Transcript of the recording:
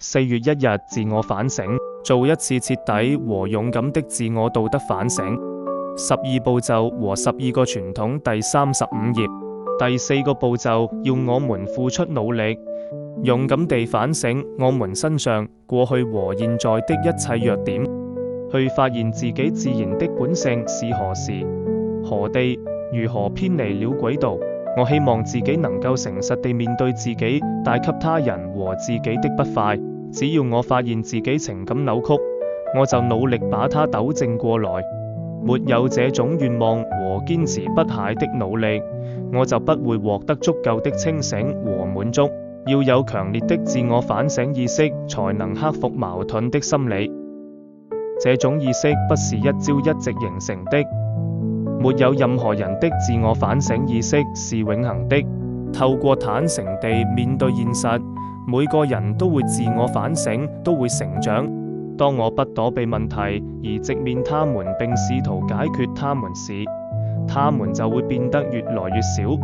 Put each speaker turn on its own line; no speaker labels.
4月1日自我反省，做一次徹底和勇敢的自我道德反省。12步驟和12個傳統第35頁。第4個步驟要我們付出努力，勇敢地反省我們身上過去和現在的一切弱點，去發現自己自然的本性是何時、何地、如何偏離了軌道。我希望自己能夠誠實地面對自己帶給他人和自己的不快。只要我發現自己情感扭曲，我就努力把它糾正過來。沒有這種願望和堅持不懈的努力，我就不會獲得足夠的清醒和滿足。要有強烈的自我反省意識，才能克服矛盾的心理。這種意識不是一朝一夕形成的，沒有任何人的自我反省意識是永恆的。透過坦誠地面對現實，每個人都會自我反省，都會成長。當我不躲避問題，而直面他們並試圖解決他們時，他們就會變得越來越少。